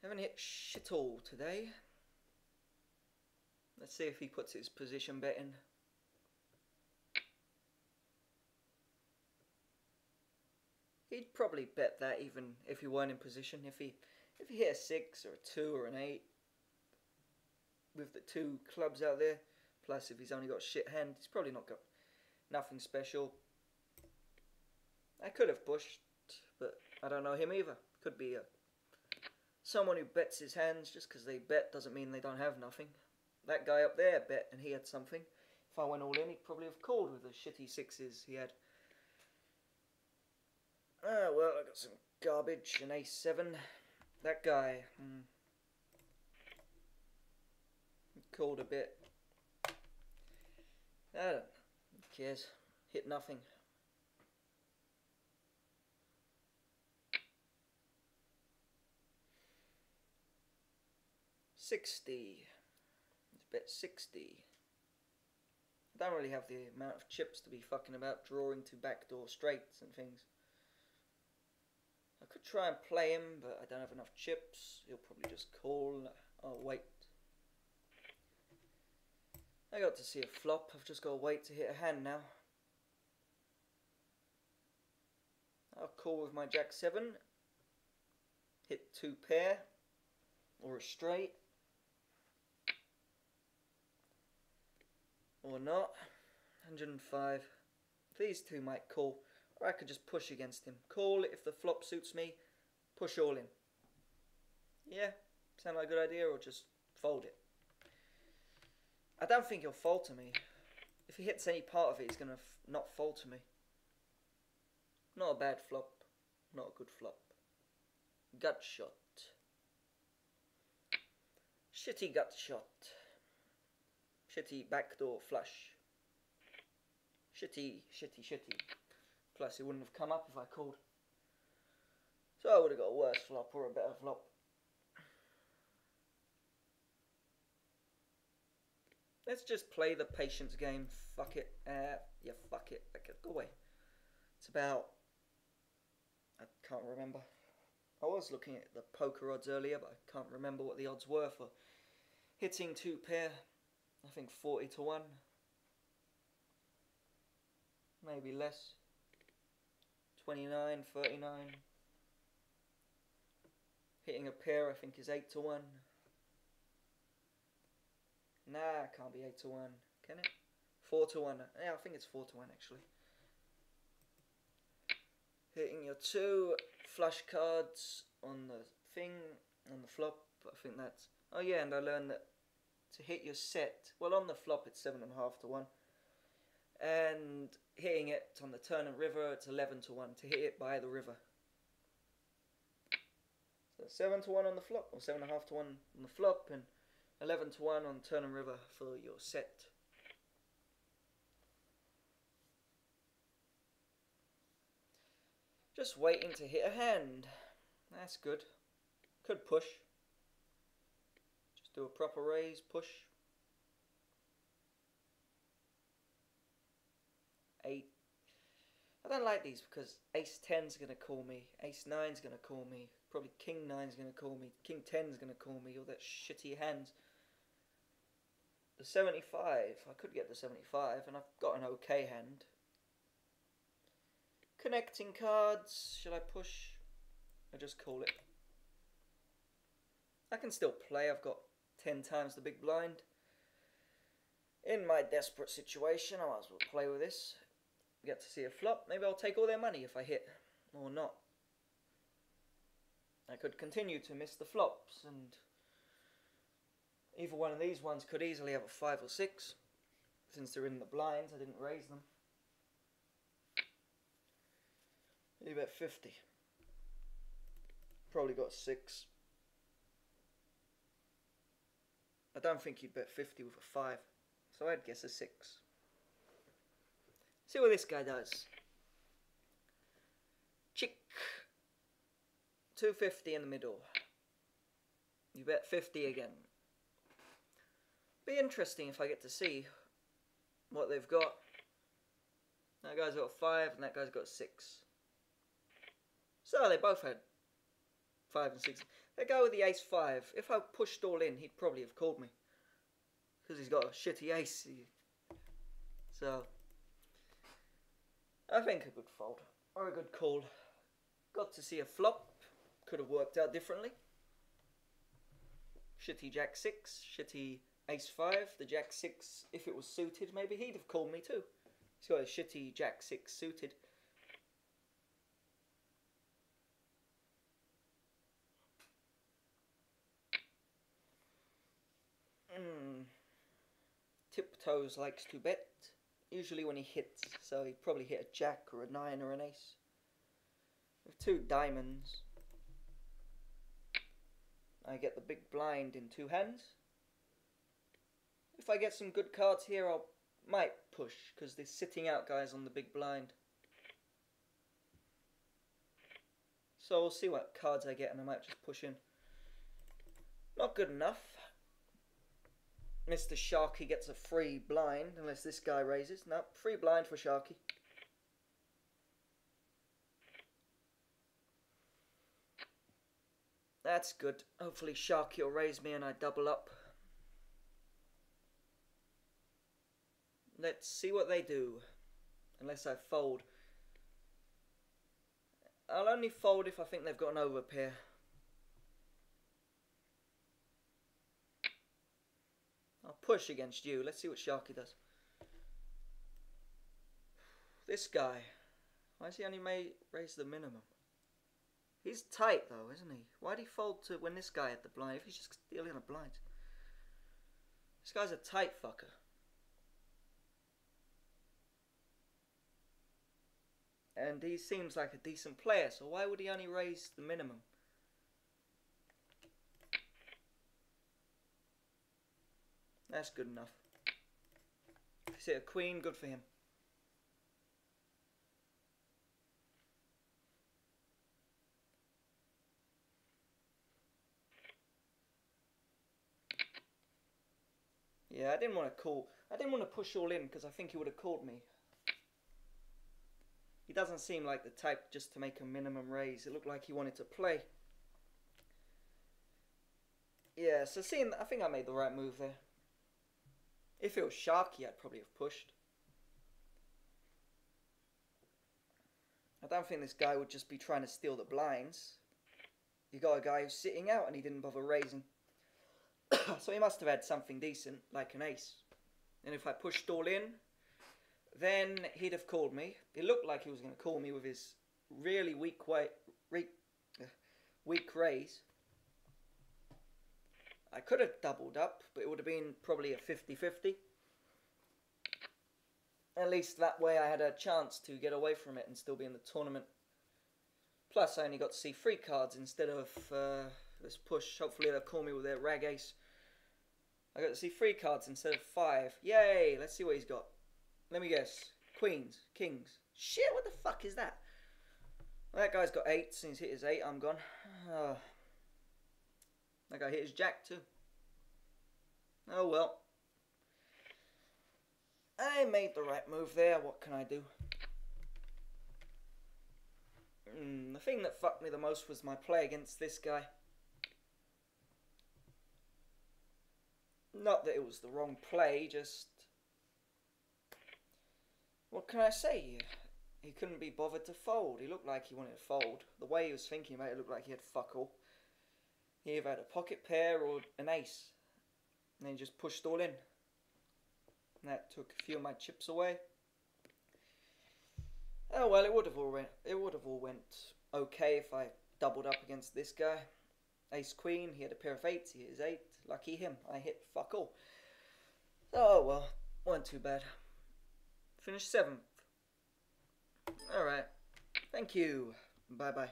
Haven't hit shit all today. Let's see if he puts his position bet in. He'd probably bet that even if he weren't in position. If he hit a 6 or a 2 or an 8 with the 2 clubs out there, plus if he's only got a shit hand, he's probably not got nothing special. I could have pushed, but I don't know him either. Could be someone who bets his hands just because they bet doesn't mean they don't have nothing. That guy up there bet and he had something. If I went all in, he'd probably have called with the shitty 6s he had. Ah, well, I got some garbage, an ace-7. That guy, called a bit. I don't know. Who cares? Hit nothing. $60. Let's bet 60. I don't really have the amount of chips to be fucking about drawing to backdoor straights and things. I could try and play him, but I don't have enough chips. He'll probably just call. I'll wait. I got to see a flop. I've just got to wait to hit a hand now. I'll call with my Jack-7. Hit 2 pair. Or a straight. Or not. 105. These two might call. Or I could just push against him. Call if the flop suits me. Push all in. Yeah, sound like a good idea, or just fold it. I don't think he'll fold to me. If he hits any part of it, he's going to not fold to me. Not a bad flop. Not a good flop. Gut shot. Shitty gut shot. Shitty backdoor flush. Shitty. Plus, it wouldn't have come up if I called. So I would have got a worse flop or a better flop. Let's just play the patience game. Fuck it. Yeah, fuck it. Okay, go away. It's about... I can't remember. I was looking at the poker odds earlier, but I can't remember what the odds were for hitting 2 pair. I think 40 to 1. Maybe less. 29, 39. Hitting a pair I think is 8 to 1. Nah, it can't be 8 to 1. Can it? 4 to 1. Yeah, I think it's 4 to 1 actually. Hitting your 2 flush cards on the thing, on the flop. I think that's... Oh yeah, and I learned that to hit your set... Well, on the flop it's 7.5 to 1. And hitting it on the turn and river, it's 11 to 1 to hit it by the river. So 7 to 1 on the flop, or 7.5 to 1 on the flop, and 11 to 1 on turn and river for your set. Just waiting to hit a hand. That's good. Could push. Just do a proper raise, push. 8. I don't like these because ace 10's going to call me, ace 9's going to call me, probably king 9's going to call me, king 10's going to call me, all that shitty hands. The 75, I could get the 75 and I've got an okay hand. Connecting cards, should I push? I just call it. I can still play, I've got 10 times the big blind. In my desperate situation, I might as well play with this. Get to see a flop. Maybe I'll take all their money if I hit, or not. I could continue to miss the flops, and either one of these ones could easily have a 5 or 6. Since they're in the blinds, I didn't raise them. You bet 50. Probably got a 6. I don't think you'd bet 50 with a 5, so I'd guess a 6. See what this guy does. Chick. 250 in the middle. You bet 50 again. Be interesting if I get to see what they've got. That guy's got a 5 and that guy's got a 6. So they both had 5 and 6. Let's go with the ace 5. If I pushed all in, he'd probably have called me. Because he's got a shitty ace. So, I think a good fold. Or a good call. Got to see a flop. Could have worked out differently. Shitty jack 6. Shitty ace 5. The jack 6, if it was suited, maybe he'd have called me too. He's got a shitty jack 6 suited. Tiptoes likes to bet. Usually when he hits, so he'd probably hit a jack or a 9 or an ace. With 2 diamonds, I get the big blind in 2 hands. If I get some good cards here, I might push, because this sitting out guy's on the big blind. So we'll see what cards I get, and I might just push in. Not good enough. Mr. Sharky gets a free blind, unless this guy raises. No, free blind for Sharky. That's good. Hopefully Sharky will raise me and I double up. Let's see what they do. Unless I fold. I'll only fold if I think they've got an overpair. I'll push against you. Let's see what Sharky does. This guy. Why has he only raised the minimum? He's tight though, isn't he? Why'd he fold to when this guy had the blind? If he's just stealing a blind. This guy's a tight fucker. And he seems like a decent player, so why would he only raise the minimum? That's good enough. If he's hit a queen, good for him. Yeah, I didn't want to call. I didn't want to push all in because I think he would have called me. He doesn't seem like the type just to make a minimum raise. It looked like he wanted to play. Yeah, so seeing, I think I made the right move there. If it was Sharky, I'd probably have pushed. I don't think this guy would just be trying to steal the blinds. You got a guy who's sitting out and he didn't bother raising. So he must have had something decent, like an ace. And if I pushed all in, then he'd have called me. It looked like he was going to call me with his really weak raise. I could have doubled up, but it would have been probably a 50-50. At least that way I had a chance to get away from it and still be in the tournament. Plus I only got to see 3 cards instead of this push. Hopefully they'll call me with their rag ace. I got to see 3 cards instead of 5. Yay! Let's see what he's got. Let me guess. Queens. Kings. Shit, what the fuck is that? Well, that guy's got 8. Since he's hit his 8, I'm gone. Oh. That guy hit his jack too. Oh well. I made the right move there. What can I do? The thing that fucked me the most was my play against this guy. Not that it was the wrong play, just... What can I say? He couldn't be bothered to fold. He looked like he wanted to fold. The way he was thinking about it looked like he had fuck all. He either had a pocket pair or an ace. And then he just pushed all in. And that took a few of my chips away. Oh well, it would have all went okay if I doubled up against this guy. Ace queen, he had a pair of 8s, he hit his 8. Lucky him, I hit fuck all. Oh well, wasn't too bad. Finished 7th. Alright, thank you. Bye bye.